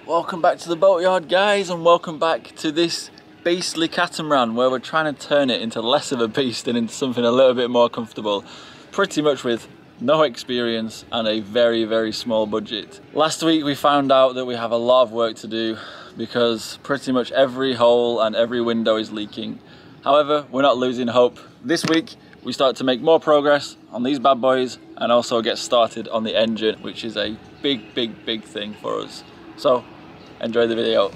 Welcome back to the boatyard, guys, and welcome back to this beastly catamaran where we're trying to turn it into less of a beast and into something a little bit more comfortable, pretty much with no experience and a very, very small budget. Last week we found out that we have a lot of work to do because pretty much every hole and every window is leaking. However, we're not losing hope. This week we start to make more progress on these bad boys and also get started on the engine, which is a big, big, big thing for us. So enjoy the video.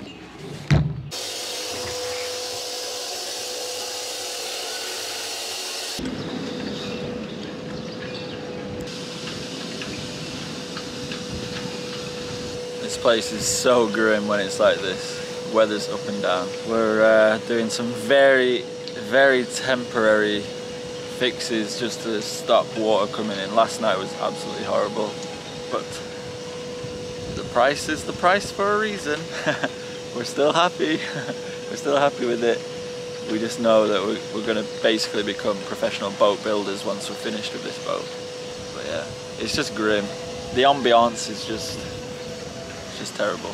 This place is so grim when it's like this. Weather's up and down. We're doing some very, very temporary fixes just to stop water coming in. Last night was absolutely horrible, but the price is the price for a reason. We're still happy. We're still happy with it. We just know that we're going to basically become professional boat builders once we're finished with this boat. But yeah, it's just grim. The ambiance is just terrible.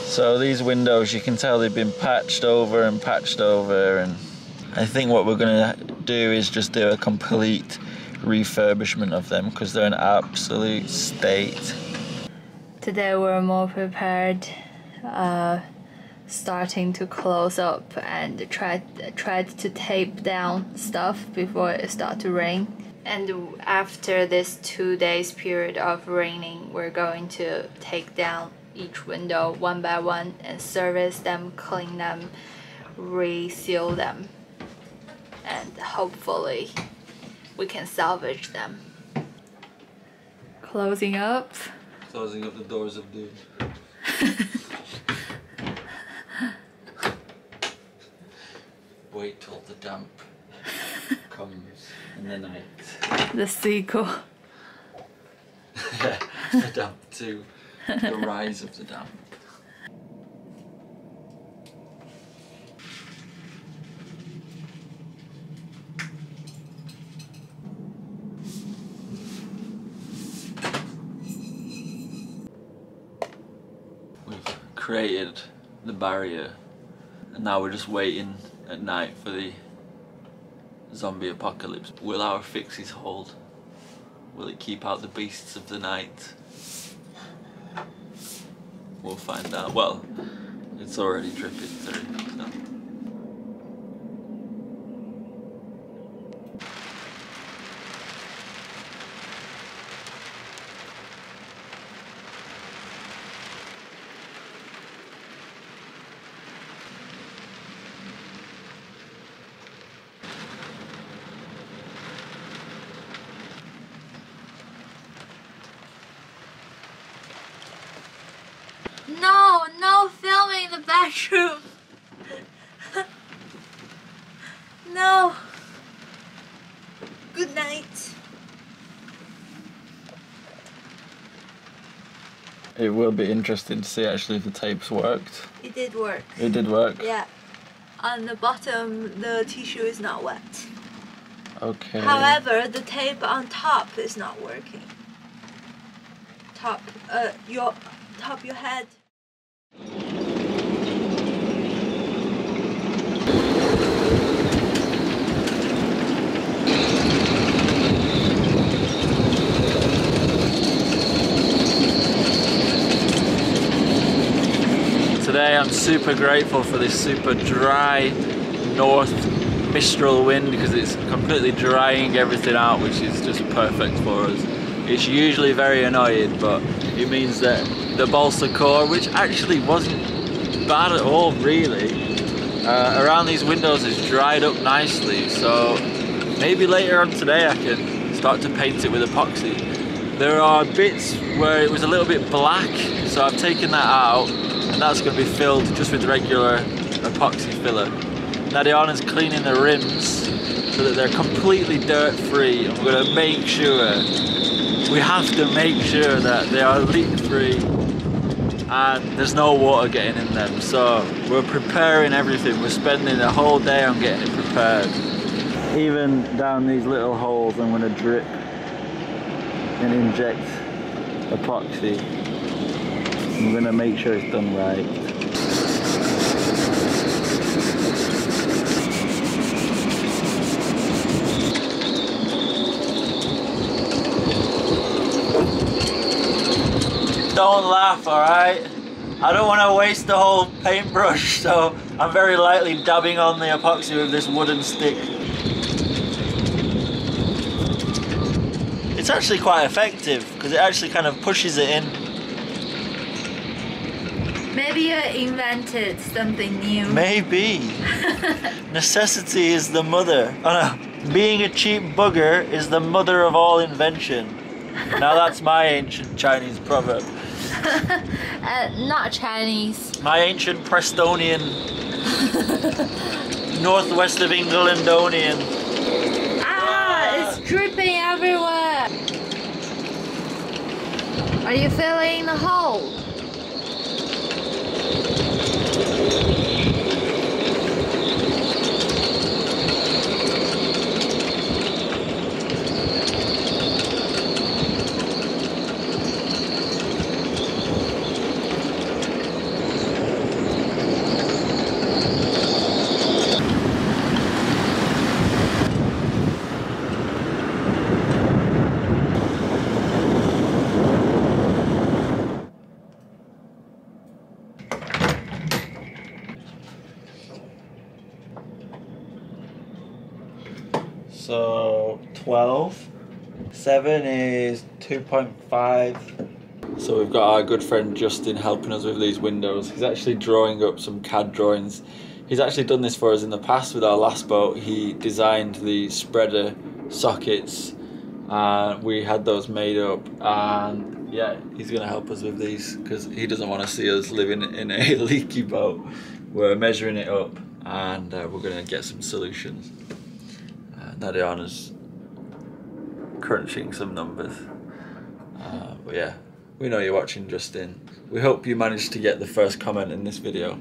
So these windows, you can tell they've been patched over, and I think what we're going to do is just do a complete refurbishment of them because they're in absolute state. Today we're more prepared, starting to close up and tried to tape down stuff before it started to rain. And after this 2 days period of raining, we're going to take down each window one by one and service them, clean them, reseal them, and hopefully we can salvage them. Closing up The doors of doom. Wait till the damp comes in the night. The sequel. Yeah, the damp 2. The rise of the damp. We've created the barrier and now we're just waiting at night for the zombie apocalypse. Will our fixes hold? Will it keep out the beasts of the night? We'll find out. Well, it's already dripping through, so. No filming in the bathroom. No. Good night. It will be interesting to see actually if the tapes worked. It did work. It did work? Yeah. On the bottom, the tissue is not wet. Okay. However, the tape on top is not working. Top your head. Today I'm super grateful for this super dry north mistral wind because it's completely drying everything out, which is just perfect for us. It's usually very annoying, but it means that the balsa core, which actually wasn't bad at all really, around these windows is dried up nicely, so maybe later on today I can start to paint it with epoxy. There are bits where it was a little bit black, so I've taken that out and that's going to be filled just with regular epoxy filler. Nadiana's cleaning the rims so that they're completely dirt free, and we're going to make sure, we have to make sure that they are leak free and there's no water getting in them. So we're preparing everything, we're spending a whole day on getting it prepared. Even down these little holes I'm going to drip and inject epoxy. I'm going to make sure it's done right. Don't laugh, alright? I don't want to waste the whole paintbrush, so I'm very lightly dabbing on the epoxy with this wooden stick. It's actually quite effective because it actually kind of pushes it in. Maybe you invented something new. Maybe. Necessity is the mother. Oh no. Being a cheap bugger is the mother of all invention. Now that's my ancient Chinese proverb. Not Chinese. My ancient Prestonian, northwest of Englandonian. Ah, it's dripping everywhere. Are you filling the hole? So 12. 7 is 2.5. So we've got our good friend Justin helping us with these windows. He's actually drawing up some CAD drawings. He's actually done this for us in the past with our last boat. He designed the spreader sockets and we had those made up, and yeah, he's going to help us with these because he doesn't want to see us living in a leaky boat. We're measuring it up and we're going to get some solutions. Nadiana's crunching some numbers. But yeah, we know you're watching, Justin. We hope you managed to get the first comment in this video.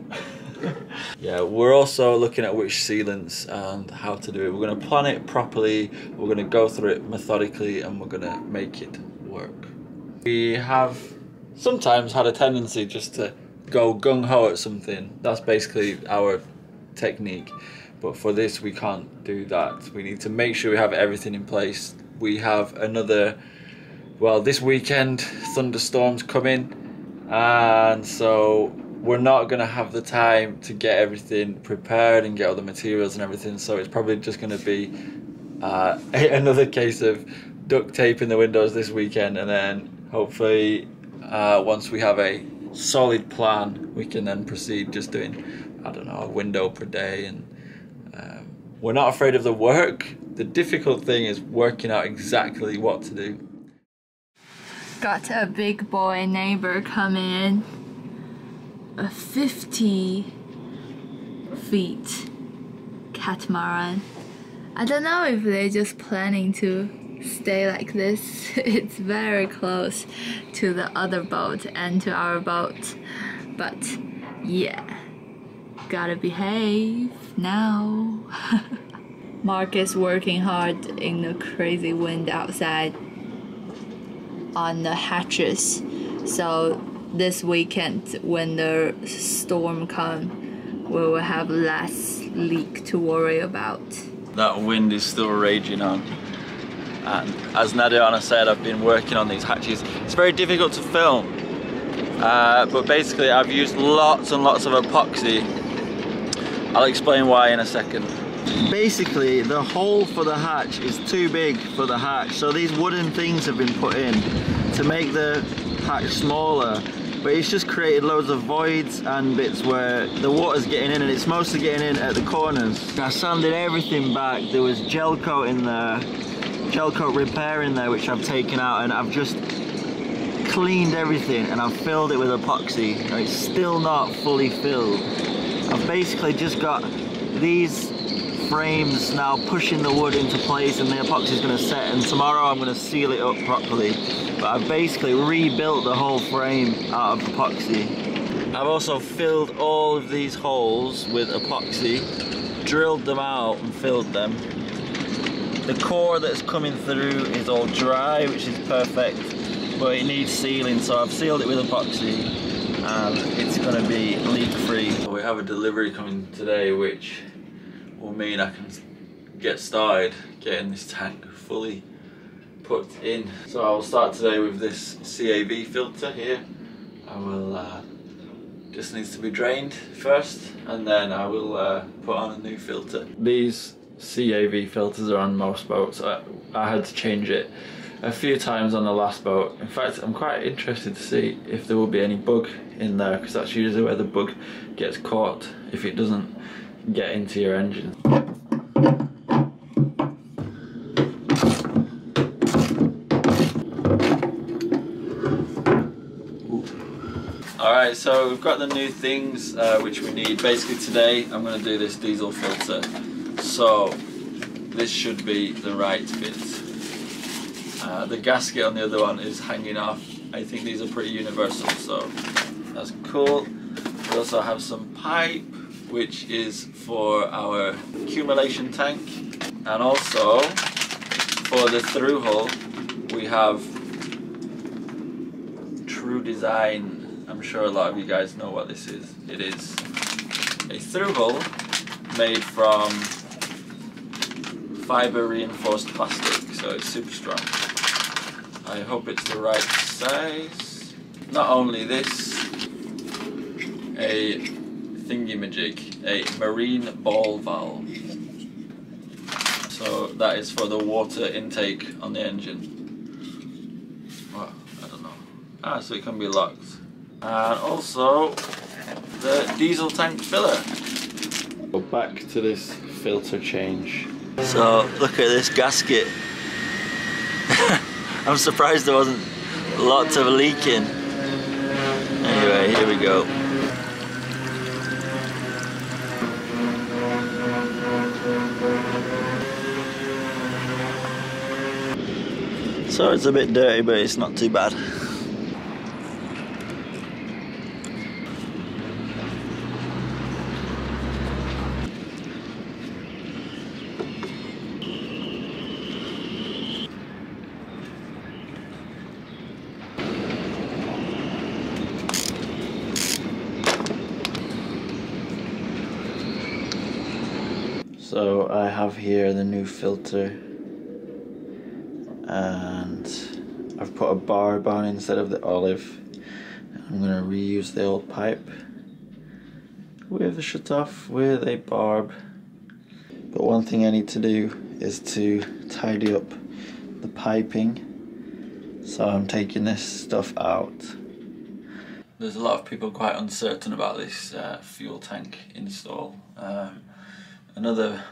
Yeah, we're also looking at which sealants and how to do it. We're going to plan it properly, we're going to go through it methodically, and we're going to make it work. We have sometimes had a tendency just to go gung-ho at something. That's basically our technique. But for this, we can't do that. We need to make sure we have everything in place. We have another, well, this weekend, thunderstorms coming. And so we're not gonna have the time to get everything prepared and get all the materials and everything. So it's probably just gonna be another case of duct taping the windows this weekend. And then hopefully, once we have a solid plan, we can then proceed just doing, I don't know, a window per day. And we're not afraid of the work. The difficult thing is working out exactly what to do. Got a big boy neighbor coming in. A 50 feet catamaran. I don't know if they're just planning to stay like this. It's very close to the other boat and to our boat. But yeah, gotta behave now. Mark is working hard in the crazy wind outside on the hatches. So this weekend when the storm comes, we will have less leak to worry about. That wind is still raging on. And as Nadiana said, I've been working on these hatches. It's very difficult to film. But basically I've used lots and lots of epoxy. I'll explain why in a second. Basically the hole for the hatch is too big for the hatch, so these wooden things have been put in to make the hatch smaller, but it's just created loads of voids and bits where the water's getting in, and it's mostly getting in at the corners. I sanded everything back. There was gel coat in there, gel coat repair in there, which I've taken out, and I've just cleaned everything and I've filled it with epoxy. It's still not fully filled. I've basically just got these frames now pushing the wood into place, and the epoxy is going to set, and tomorrow I'm going to seal it up properly. But I've basically rebuilt the whole frame out of epoxy. I've also filled all of these holes with epoxy, drilled them out and filled them. The core that's coming through is all dry, which is perfect. but it needs sealing, so I've sealed it with epoxy and it's going to be leak free. We have a delivery coming today which will mean I can get started getting this tank fully put in. So I will start today with this CAV filter here. I will just needs to be drained first, and then I will put on a new filter. These CAV filters are on most boats. I had to change it a few times on the last boat. In fact, I'm quite interested to see if there will be any bug in there, because that's usually where the bug gets caught if it doesn't get into your engine. Alright, so we've got the new things which we need. Basically today I'm going to do this diesel filter, so this should be the right fit. The gasket on the other one is hanging off. I think these are pretty universal, so that's cool. We also have some pipe which is for our accumulation tank, and also for the through hull we have True Design. I'm sure a lot of you guys know what this is. It is a through hull made from fibre reinforced plastic, so it's super strong. I hope it's the right size. Not only this, a thingy-majig, a marine ball valve. So that is for the water intake on the engine. Well, I don't know. So it can be locked. And also the diesel tank filler. Go back to this filter change. So look at this gasket. I'm surprised there wasn't lots of leaking. Anyway, here we go. So it's a bit dirty, but it's not too bad. So I have here the new filter, and I've put a barb on instead of the olive. I'm going to reuse the old pipe with a shutoff with a barb. But one thing I need to do is to tidy up the piping, so I'm taking this stuff out. There's a lot of people quite uncertain about this fuel tank install. Another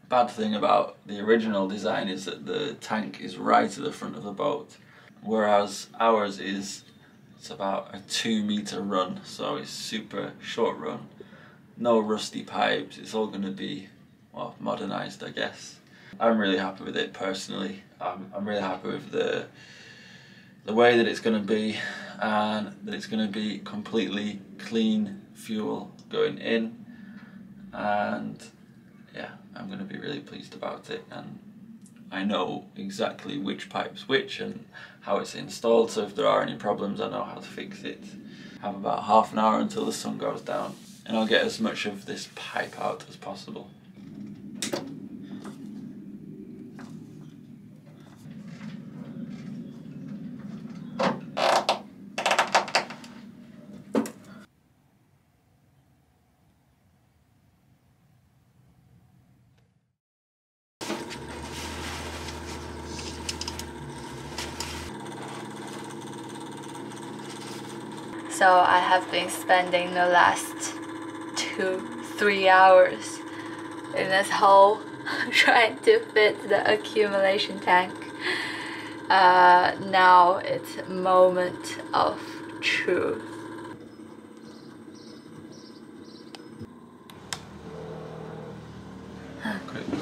bad thing about the original design is that the tank is right at the front of the boat, whereas ours is, it's about a 2-meter run, so it's super short run. No rusty pipes, it's all going to be, well, modernised, I guess. I'm really happy with it personally. I'm really happy with the way that it's going to be, and that it's going to be completely clean fuel going in, and yeah, I'm going to be really pleased about it, and I know exactly which pipe's which and how it's installed, so if there are any problems I know how to fix it. I have about half an hour until the sun goes down, and I'll get as much of this pipe out as possible. So I have been spending the last 2-3 hours in this hole trying to fit the accumulation tank. Now it's moment of truth.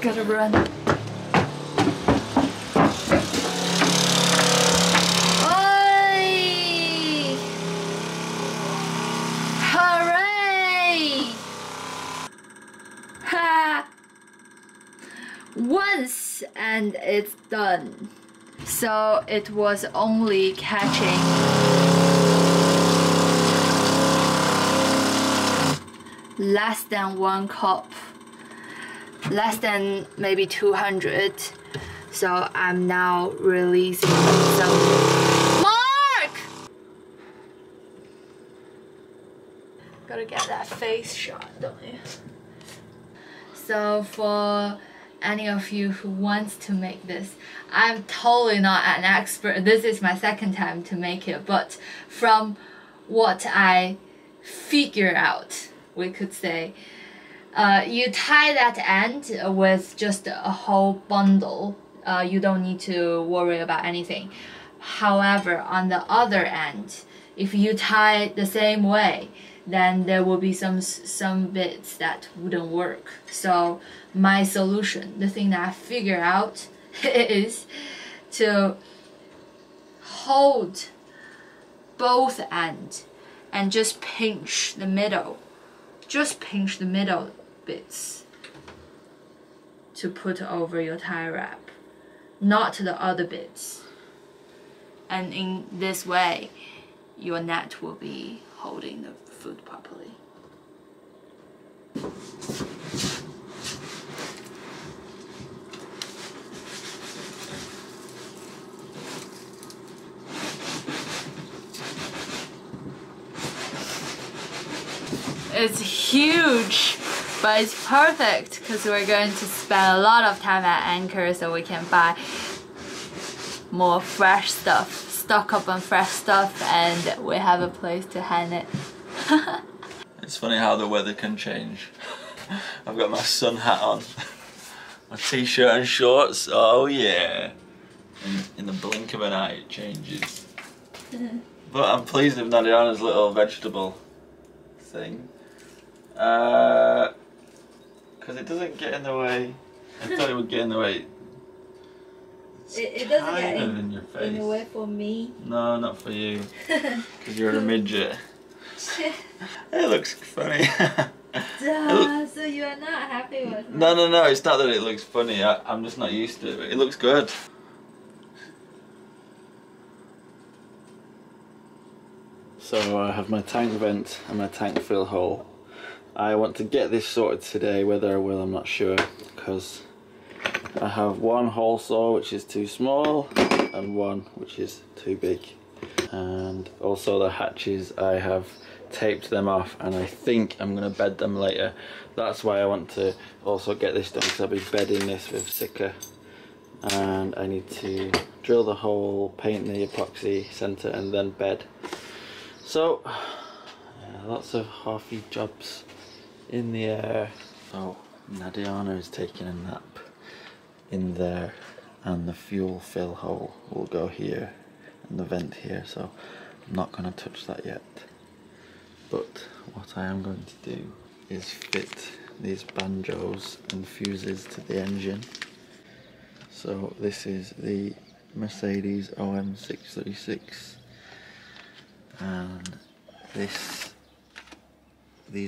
Gotta run. Once and it's done. So it was only catching less than 1 cup, less than maybe 200. So I'm now releasing some. Mark! Gotta get that face shot, don't you? So for any of you who wants to make this, I'm totally not an expert. This is my second time to make it, but from what I figure out, we could say, you tie that end with just a whole bundle. You don't need to worry about anything. However, on the other end, if you tie the same way, then there will be some bits that wouldn't work. So my solution, the thing that I figure out, is to hold both ends and just pinch the middle. Just pinch the middle bits to put over your tie wrap, not the other bits. And in this way, your net will be holding the food properly. It's huge, but it's perfect because we're going to spend a lot of time at Anchor, so we can buy more fresh stuff, stock up on fresh stuff, and we have a place to hang it. It's funny how the weather can change. I've got my sun hat on, my t-shirt and shorts, oh yeah. In the blink of an eye it changes. But I'm pleased with Nadiana's little vegetable thing. Because it doesn't get in the way. I thought it would get in the way. It doesn't get in the way for me. No, not for you. Because you're a midget. It looks funny. Duh, so you are not happy with it? No, it's not that it looks funny. I'm just not used to it, but it looks good. So I have my tank vent and my tank fill hole. I want to get this sorted today. Whether I will, I'm not sure, because I have one hole saw which is too small and one which is too big. And also the hatches, I have taped them off and I think I'm going to bed them later. That's why I want to also get this done, because I'll be bedding this with Sika. And I need to drill the hole, paint the epoxy centre and then bed. So, yeah, lots of halfy jobs in the air. So, Nadiana is taking a nap in there, and the fuel fill hole will go here and the vent here, so I'm not going to touch that yet. But what I am going to do is fit these banjos and fuses to the engine. So this is the Mercedes OM636, and these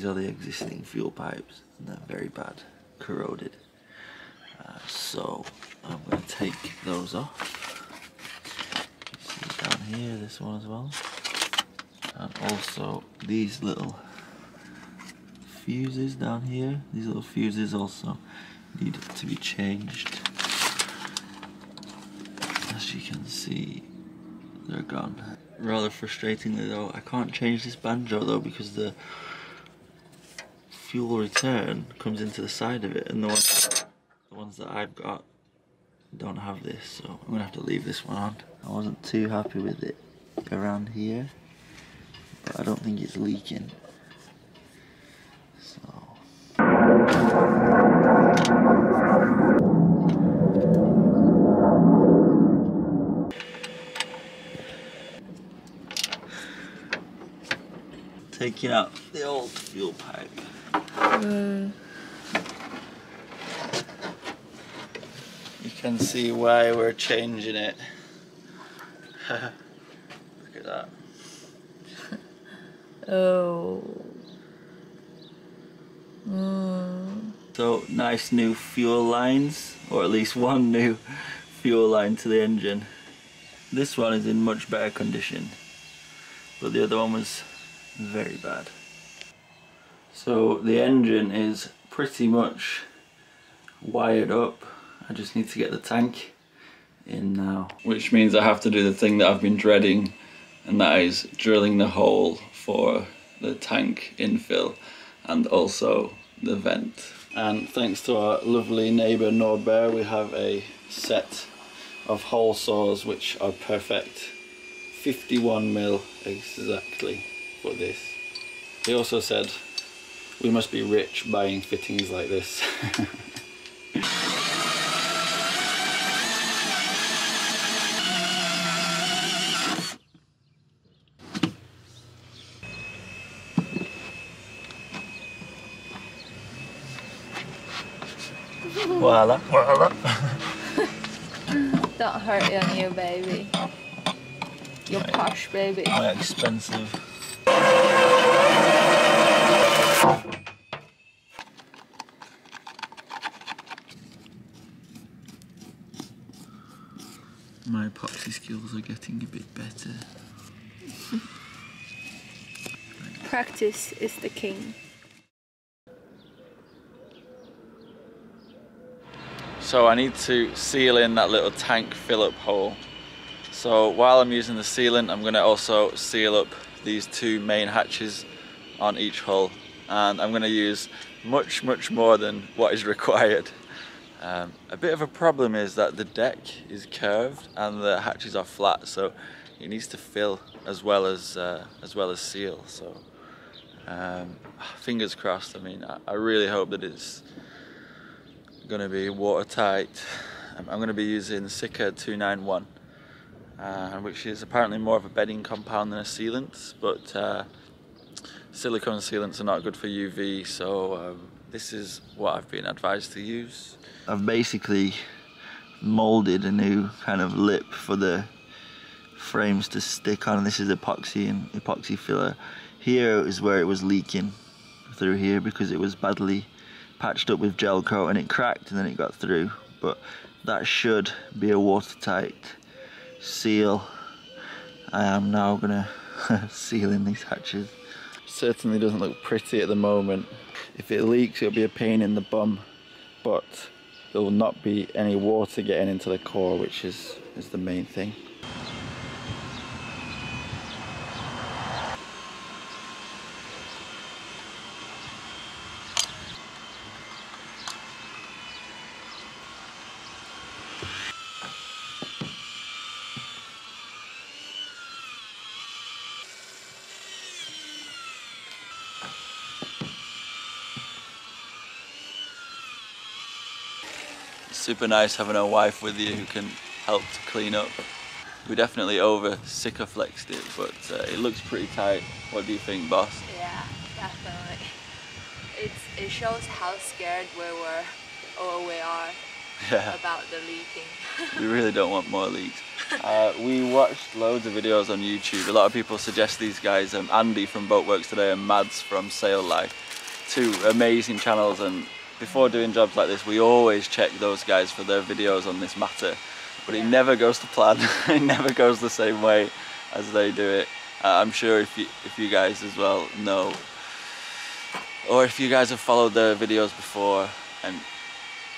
are the existing fuel pipes, and they're very bad, corroded. So I'm going to take those off. You see down here, this one as well, and also these little fuses down here. These little fuses also need to be changed. As you can see, they're gone. Rather frustratingly though, I can't change this banjo though, because the fuel return comes into the side of it, and the ones that I've got don't have this, so I'm gonna have to leave this one on. I wasn't too happy with it around here, but I don't think it's leaking. So taking out the old fuel pipe. You can see why we're changing it. Look at that. Oh. So nice new fuel lines, or at least one new fuel line to the engine. This one is in much better condition, but the other one was very bad. So the engine is pretty much wired up. I just need to get the tank in now. Which means I have to do the thing that I've been dreading, and that is drilling the hole for the tank infill and also the vent. And thanks to our lovely neighbour Norbert, we have a set of hole saws which are perfect. 51mm exactly for this. He also said we must be rich buying fittings like this. Voila, voila. Don't hurt your new baby. Your posh baby. My expensive. My epoxy skills are getting a bit better. Practice is the king. So I need to seal in that little tank fill-up hole. So while I'm using the sealant, I'm going to also seal up these two main hatches on each hull, and I'm going to use much more than what is required. A bit of a problem is that the deck is curved and the hatches are flat, so it needs to fill as well as seal. So fingers crossed. I mean, I really hope that it's going to be watertight. I'm going to be using Sika 291, which is apparently more of a bedding compound than a sealant, but silicone sealants are not good for UV, so this is what I've been advised to use. I've basically moulded a new kind of lip for the frames to stick on. This is epoxy and epoxy filler. Here is where it was leaking through here because it was badly patched up with gel coat and it cracked and then it got through, but that should be a watertight seal. I am now gonna seal in these hatches. Certainly doesn't look pretty at the moment. If it leaks, it'll be a pain in the bum, but there will not be any water getting into the core, which is the main thing. Super nice having a wife with you who can help to clean up. We definitely over Sikaflexed it, but it looks pretty tight. What do you think, boss? Yeah, definitely. It shows how scared we were, or we are, about the leaking. We really don't want more leaks. We watched loads of videos on YouTube. A lot of people suggest these guys, Andy from Boatworks Today and Mads from Sail Life, two amazing channels, and before doing jobs like this we always check those guys for their videos on this matter, but it never goes to plan. It never goes the same way as they do it. I'm sure if you guys as well know, or if you guys have followed their videos before, and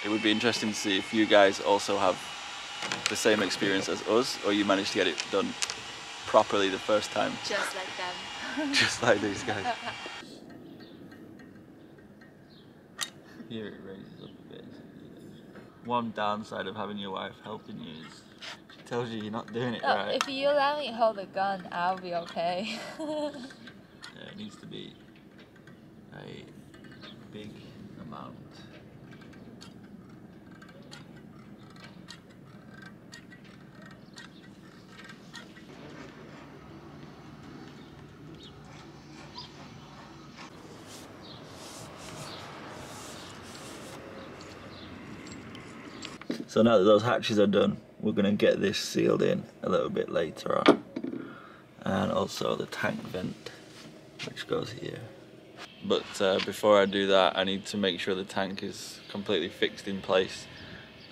it would be interesting to see if you guys also have the same experience as us, or you managed to get it done properly the first time. Just like them. Just like these guys. Here it raises up a bit. One downside of having your wife helping you is she tells you you're not doing it right. If you let me hold the gun, I'll be okay. Yeah, it needs to be a big amount. So now that those hatches are done, we're going to get this sealed in a little bit later on. And also the tank vent, which goes here. But before I do that, I need to make sure the tank is completely fixed in place,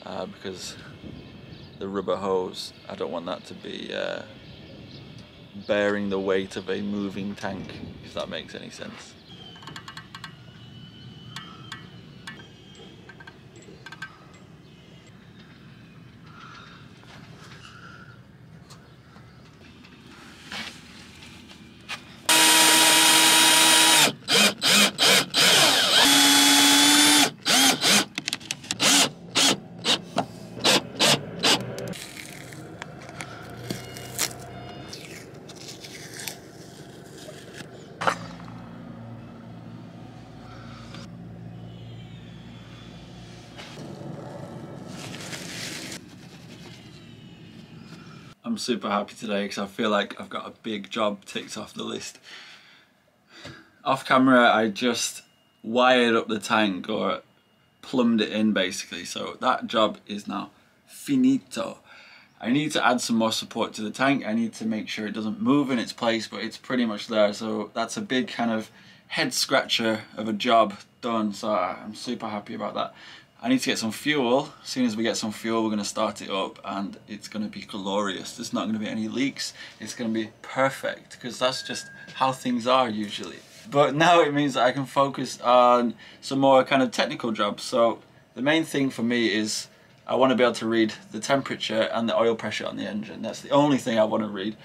because the rubber hose. I don't want that to be bearing the weight of a moving tank, if that makes any sense. I'm super happy today because I feel like I've got a big job ticked off the list. Off camera I just wired up the tank, or plumbed it in basically, so that job is now finito. I need to add some more support to the tank. I need to make sure it doesn't move in its place, but it's pretty much there, so that's a big kind of head scratcher of a job done, so I'm super happy about that. I need to get some fuel. As soon as we get some fuel, we're going to start it up and it's going to be glorious. There's not going to be any leaks. It's going to be perfect, because that's just how things are usually. But now it means that I can focus on some more kind of technical jobs. So the main thing for me is I want to be able to read the temperature and the oil pressure on the engine. That's the only thing I want to read.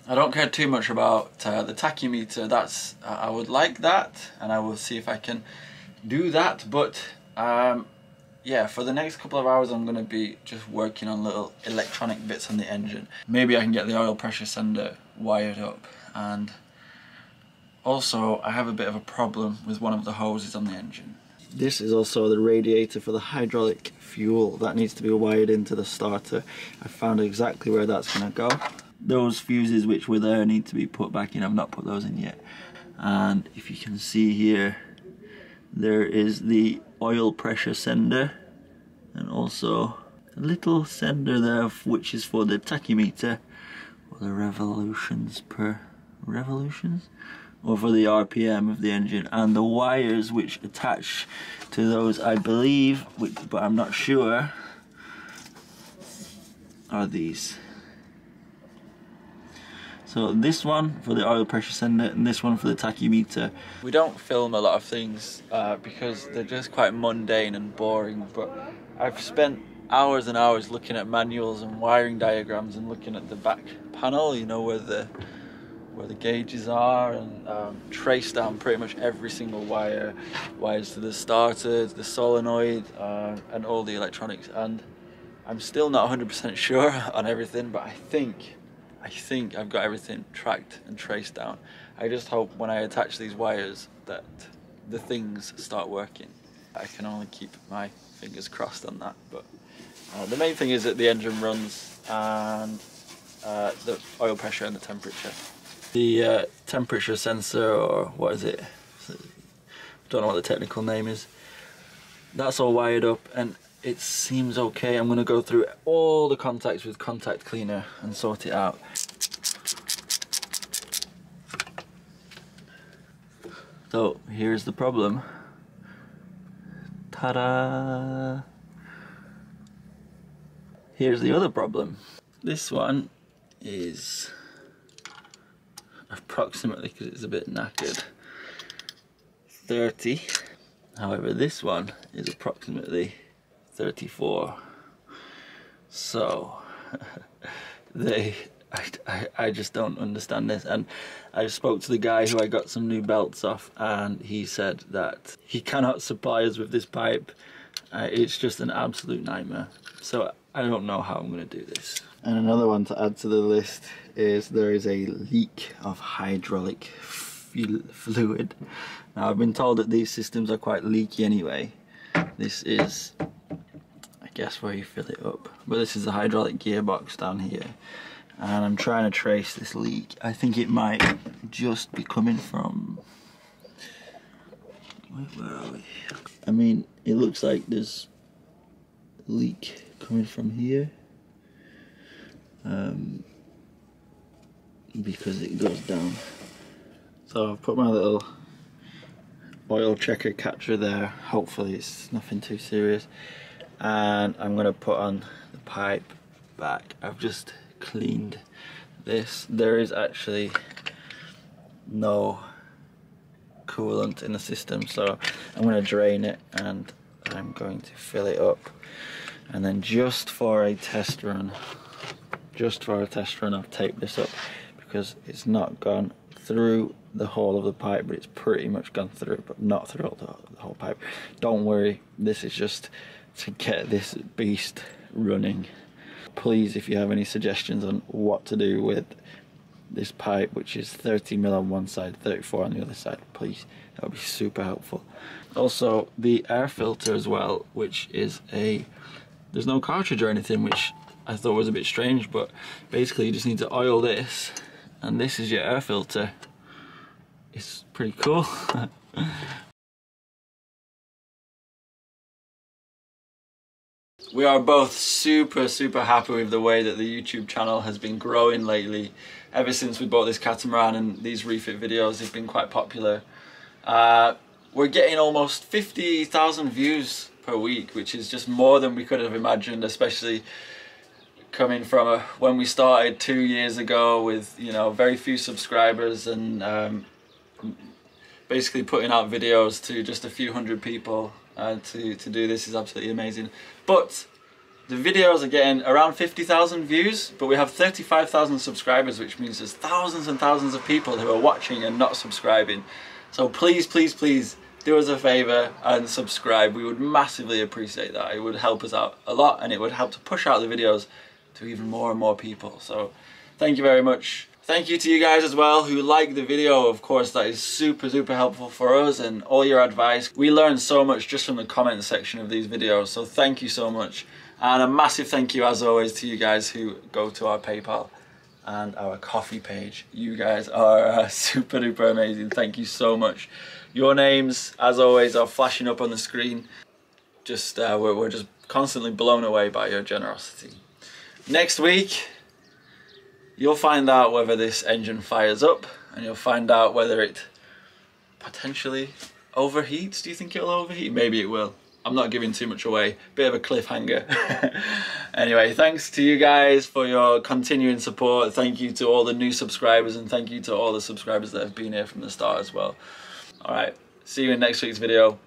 I don't care too much about the tachymeter. That's I would like that, and I will see if I can do that, but yeah, for the next couple of hours I'm going to be just working on little electronic bits on the engine. Maybe I can get the oil pressure sender wired up, and also I have a bit of a problem with one of the hoses on the engine. This is also the radiator for the hydraulic fuel that needs to be wired into the starter. I found exactly where that's going to go. Those fuses which were there need to be put back in. I've not put those in yet. And if you can see here, there is the oil pressure sender, and also a little sender there which is for the tachymeter, or the revolutions per revolutions, or for the RPM of the engine, and the wires which attach to those, I believe, but I'm not sure, are these. So this one for the oil pressure sender and this one for the tachymeter. We don't film a lot of things because they're just quite mundane and boring, but I've spent hours and hours looking at manuals and wiring diagrams and looking at the back panel, you know, where the gauges are, and traced down pretty much every single wires to the starter, the solenoid, and all the electronics, and I'm still not 100% sure on everything, but I think I've got everything tracked and traced down. I just hope when I attach these wires that the things start working. I can only keep my fingers crossed on that, but the main thing is that the engine runs, and the oil pressure and the temperature. The temperature sensor, or what is it? I don't know what the technical name is. That's all wired up and it seems okay. I'm going to go through all the contacts with contact cleaner and sort it out. So here's the problem. Ta-da! Here's the other problem. This one is approximately, because it's a bit knackered, 30. However, this one is approximately 34. So I just don't understand this, and I spoke to the guy who I got some new belts off, and he said that he cannot supply us with this pipe. It's just an absolute nightmare. So I don't know how I'm going to do this. And another one to add to the list is there is a leak of hydraulic fluid. Now I've been told that these systems are quite leaky anyway. This is, I guess, where you fill it up. But this is the hydraulic gearbox down here. And I'm trying to trace this leak. I think it might just be coming from... Where are we? I mean, it looks like there's a leak coming from here. Because it goes down. So I've put my little oil checker catcher there. Hopefully it's nothing too serious. and I'm going to put on the pipe back. I've just cleaned this. There is actually no coolant in the system, so I'm going to drain it and I'm going to fill it up, and then just for a test run I've taped this up because it's not gone through the whole of the pipe, but it's pretty much gone through, but not through the whole pipe. Don't worry, this is just to get this beast running. Please, if you have any suggestions on what to do with this pipe, which is 30mm on one side, 34 on the other side, please, that would be super helpful. Also, the air filter as well, which is there's no cartridge or anything, which I thought was a bit strange, but basically you just need to oil this, and this is your air filter. It's pretty cool. We are both super happy with the way that the YouTube channel has been growing lately. Ever since we bought this catamaran, and these refit videos have been quite popular. We're getting almost 50,000 views per week, which is just more than we could have imagined, especially coming from when we started 2 years ago with, you know, very few subscribers, and basically putting out videos to just a few hundred people. To do this is absolutely amazing. But the videos are getting around 50,000 views, but we have 35,000 subscribers, which means there's thousands and thousands of people who are watching and not subscribing. So please do us a favour and subscribe. We would massively appreciate that. It would help us out a lot, and it would help to push out the videos to even more and more people. So thank you very much. Thank you to you guys as well who like the video. Of course, that is super helpful for us, and all your advice. We learn so much just from the comment section of these videos, so thank you so much. And a massive thank you as always to you guys who go to our PayPal and our coffee page. You guys are super duper amazing. Thank you so much. Your names, as always, are flashing up on the screen. Just we're just constantly blown away by your generosity. Next week, you'll find out whether this engine fires up, and you'll find out whether it potentially overheats. Do you think it'll overheat? Maybe it will. I'm not giving too much away. Bit of a cliffhanger. Anyway, thanks to you guys for your continuing support. Thank you to all the new subscribers, and thank you to all the subscribers that have been here from the start as well. Alright, see you in next week's video.